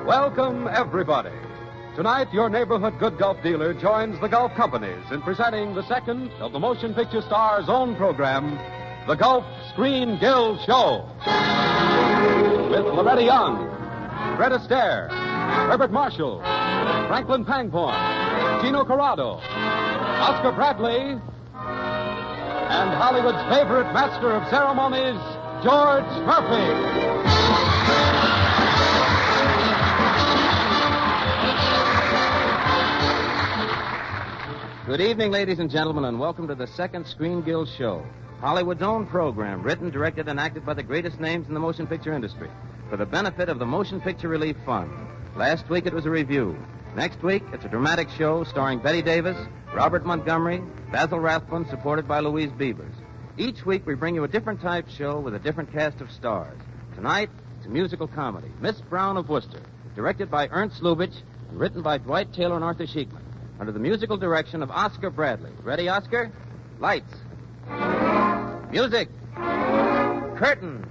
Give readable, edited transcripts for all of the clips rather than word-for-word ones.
Welcome, everybody. Tonight, your neighborhood good Gulf dealer joins the Gulf companies in presenting the second of the Motion Picture Star's own program, the Gulf Screen Guild Show. With Loretta Young, Fred Astaire, Herbert Marshall, Franklin Pangborn, Gino Corrado, Oscar Bradley, and Hollywood's favorite master of ceremonies, George Murphy. Good evening, ladies and gentlemen, and welcome to the second Screen Guild Show, Hollywood's own program, written, directed, and acted by the greatest names in the motion picture industry, for the benefit of the Motion Picture Relief Fund. Last week it was a review. Next week it's a dramatic show starring Betty Davis, Robert Montgomery, Basil Rathbone, supported by Louise Beavers. Each week we bring you a different type show with a different cast of stars. Tonight it's a musical comedy, Miss Brown of Worcester, directed by Ernst Lubitsch and written by Dwight Taylor and Arthur Sheikman, under the musical direction of Oscar Bradley. Ready, Oscar? Lights. Music. Curtain.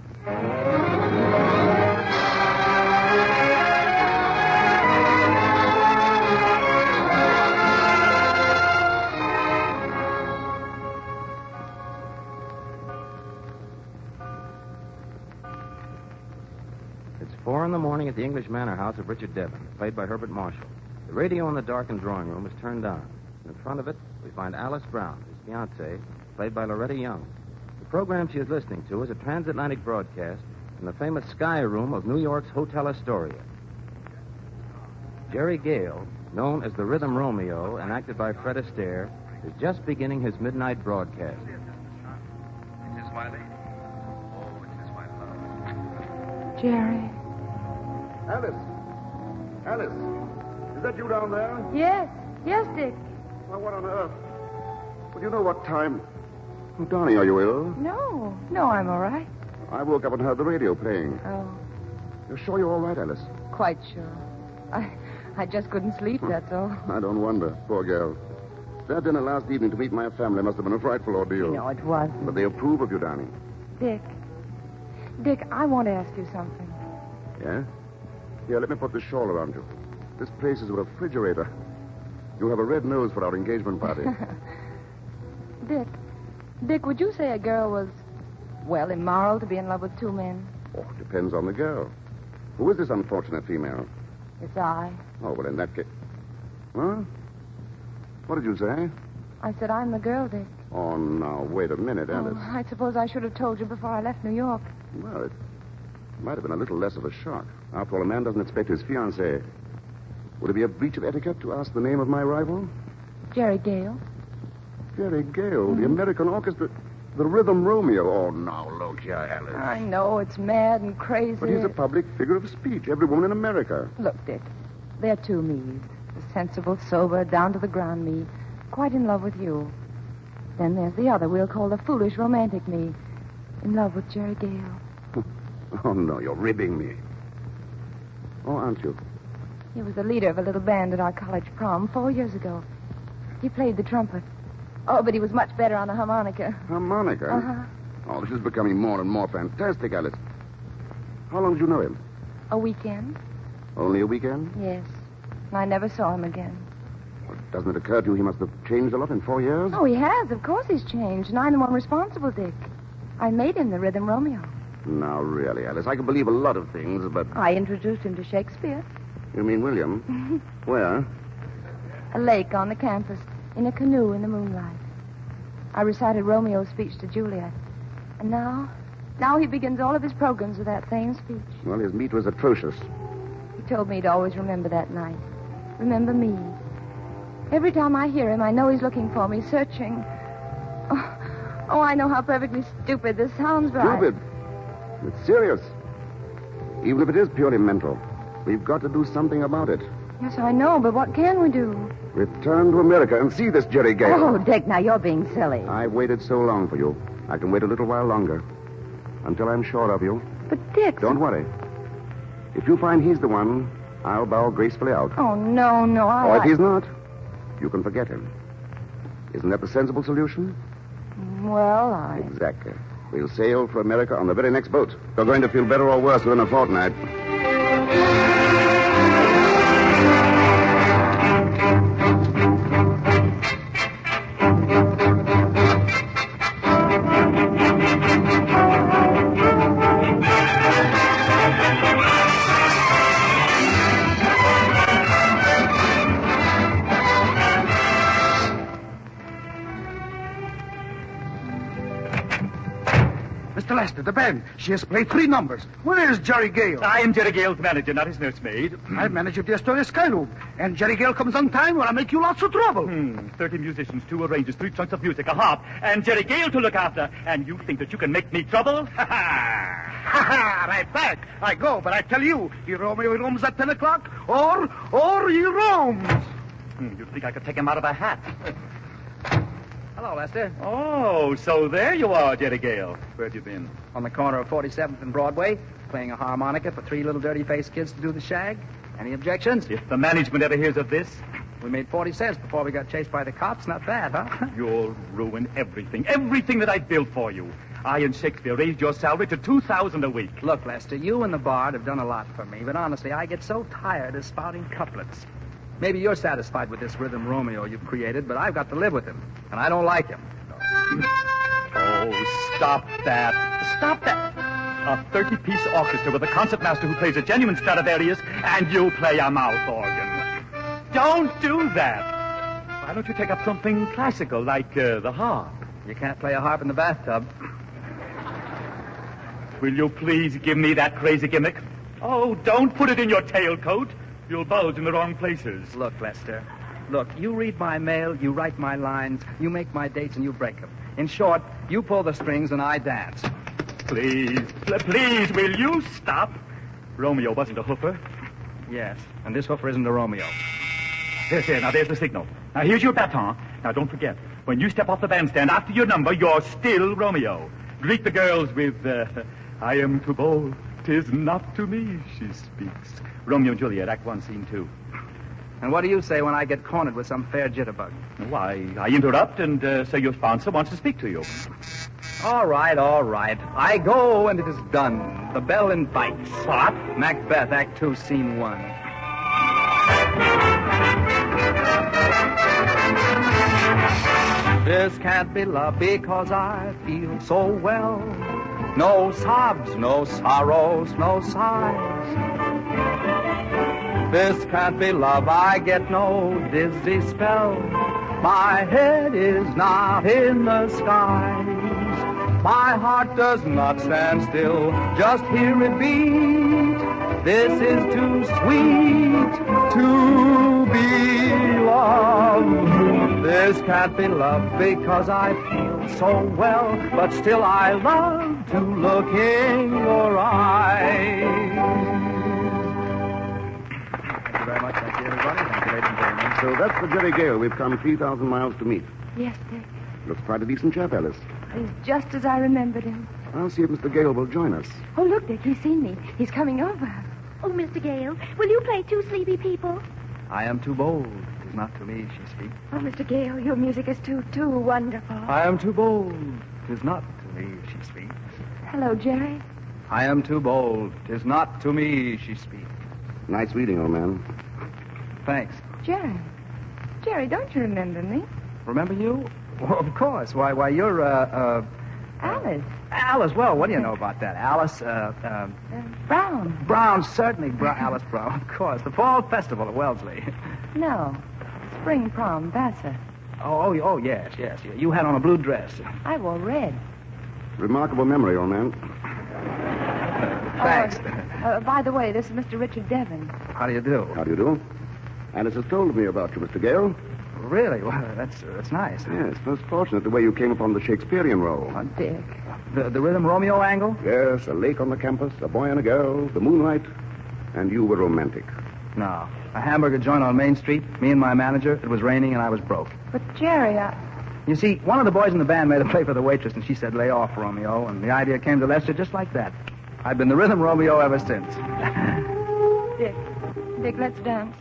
It's 4 a.m. at the English Manor House of Richard Devon, played by Herbert Marshall. The radio in the darkened drawing room is turned on. In front of it, we find Alice Brown, his fiancée, played by Loretta Young. The program she is listening to is a transatlantic broadcast in the famous Sky Room of New York's Hotel Astoria. Jerry Gale, known as the Rhythm Romeo and acted by Fred Astaire, is just beginning his midnight broadcast. It is my lady. Oh, it is my love. Jerry. Alice. Is that you down there? Yes, Dick. Well, what on earth? Well, you know what time... Oh, darling, are you ill? No, I'm all right. I woke up and heard the radio playing. Oh, You're sure you're all right, Alice? quite sure. I just couldn't sleep, that's all. I don't wonder. Poor girl. That dinner last evening to meet my family must have been a frightful ordeal. No, it wasn't. But they approve of you, darling. Dick, I want to ask you something. Yeah? Here, let me put this shawl around you. This place is a refrigerator. You have a red nose for our engagement party. Dick, would you say a girl was, well, immoral to be in love with two men? Oh, depends on the girl. Who is this unfortunate female? It's I. Oh, well, in that case... Huh? What did you say? I said I'm the girl, Dick. Oh, now, wait a minute, Alice. Oh, I suppose I should have told you before I left New York. Well, it might have been a little less of a shock. After all, a man doesn't expect his fiancée. Would it be a breach of etiquette to ask the name of my rival? Jerry Gale. Jerry Gale, the American Orchestra, the Rhythm Romeo. Oh, now, look here, Alice. I know, it's mad and crazy. But he's a public figure of speech. Every woman in America. Look, Dick, there are two me's. The sensible, sober, down-to-the-ground me, quite in love with you. Then there's the other we'll call the foolish, romantic me, in love with Jerry Gale. Oh, no, you're ribbing me. Oh, aren't you? He was the leader of a little band at our college prom 4 years ago. He played the trumpet. Oh, but he was much better on the harmonica. Harmonica? Uh-huh. Oh, this is becoming more and more fantastic, Alice. How long did you know him? A weekend? Only a weekend? Yes. And I never saw him again. Well, doesn't it occur to you he must have changed a lot in 4 years? Oh, he has. Of course he's changed. And I'm the one responsible, Dick. I made him the Rhythm Romeo. Now, really, Alice, I can believe a lot of things, but... I introduced him to Shakespeare. You mean William? Where? A lake on the campus, in a canoe in the moonlight. I recited Romeo's speech to Juliet. And now he begins all of his programs with that same speech. Well, his meat was atrocious. He told me to always remember that night. Remember me. Every time I hear him, I know he's looking for me, searching. Oh, I know how perfectly stupid this sounds, but Stupid? It's serious. Even if it is purely mental, we've got to do something about it. Yes, I know, but what can we do? Return to America and see this Jerry Gale. Oh, Dick, now you're being silly. I've waited so long for you. I can wait a little while longer. Until I'm sure of you. But, Dick... Don't worry. If you find he's the one, I'll bow gracefully out. Oh, no, Or if he's not, you can forget him. Isn't that the sensible solution? Well, Exactly. We'll sail for America on the very next boat. You're going to feel better or worse within a fortnight. at the band. She has played 3 numbers. Where is Jerry Gale? I am Jerry Gale's manager, not his nursemaid. I'm manager of the Astoria Skyroom. And Jerry Gale comes on time when I make you lots of trouble. 30 musicians, 2 arrangers, 3 trunks of music, a harp, and Jerry Gale to look after. And you think that you can make me trouble? Ha ha! Ha ha! Right back. I go, but I tell you, he roams at 10 o'clock, or he roams. You think I could take him out of a hat? Hello, Lester. Oh, so there you are, Jerry Gale. Where have you been? On the corner of 47th and Broadway, playing a harmonica for 3 little dirty-faced kids to do the shag. Any objections? If the management ever hears of this, We made 40 cents before we got chased by the cops. Not bad, huh? you'll ruin everything that I built for you. I and Shakespeare raised your salary to $2,000 a week. Look, Lester, you and the Bard have done a lot for me, but honestly, I get so tired of spouting couplets. Maybe you're satisfied with this rhythm Romeo you've created, but I've got to live with him, and I don't like him. Oh, stop that. Stop that. A 30-piece orchestra with a concertmaster who plays a genuine Stradivarius, and you play a mouth organ. Don't do that. Why don't you take up something classical, like the harp? You can't play a harp in the bathtub. Will you please give me that crazy gimmick? Oh, don't put it in your tailcoat. You'll bulge in the wrong places. Look, Lester. Look, you read my mail, you write my lines, you make my dates, and you break them. In short, you pull the strings and I dance. Please, will you stop? Romeo wasn't a hoofer. Yes, and this hoofer isn't a Romeo. There, now there's the signal. Now here's your baton. Now don't forget, when you step off the bandstand after your number, you're still Romeo. Greet the girls with, I am too bold, 'tis not to me she speaks. Romeo and Juliet, Act 1, Scene 2. And what do you say when I get cornered with some fair jitterbug? Why, I interrupt and say your sponsor wants to speak to you. All right. I go, and it is done. The bell invites. What? Macbeth, Act 2, Scene 1. This can't be love because I feel so well. No sobs, no sorrows, no sighs. This can't be love, I get no dizzy spell. My head is not in the skies. My heart does not stand still, just hear it beat. This is too sweet to be love. This can't be love because I feel so well, but still I love to look in your eyes. Thank you very much. Thank you, everybody. Thank you, ladies and gentlemen. So that's the Jerry Gale we've come 3,000 miles to meet. Yes, Dick. Looks quite a decent chap, Alice. He's just as I remembered him. I'll see if Mr. Gale will join us. Oh, look, Dick, he's seen me. He's coming over. Oh, Mr. Gale, will you play Two Sleepy People? I am too bold. 'Tis not to me she speaks. Oh, Mr. Gale, your music is too wonderful. I am too bold. 'Tis not to me she speaks. Hello, Jerry. I am too bold. 'Tis not to me she speaks. Nice reading, old man. Thanks. Jerry. Jerry, don't you remember me? Remember you? Well, of course. Why, you're, Alice. Alice. Well, what do you know about that? Alice, Brown. Brown, certainly. Alice Brown, of course. The Fall Festival at Wellesley. No. Spring prom, Vassar. Oh, yes. You had on a blue dress. I wore red. Remarkable memory, old man. Thanks. By the way, this is Mr. Richard Devon. How do you do? How do you do? Alice has told me about you, Mr. Gale. Really? Well, that's nice. Yes, most fortunate the way you came upon the Shakespearean role. Oh, Dick. The Rhythm Romeo angle? Yes, a lake on the campus, a boy and a girl, the moonlight, and you were romantic. No. A hamburger joint on Main Street, me and my manager. It was raining and I was broke. But, Jerry, You see, one of the boys in the band made a play for the waitress, and she said, lay off, Romeo, and the idea came to Lester just like that. I've been the Rhythm Romeo ever since. Dick, let's dance.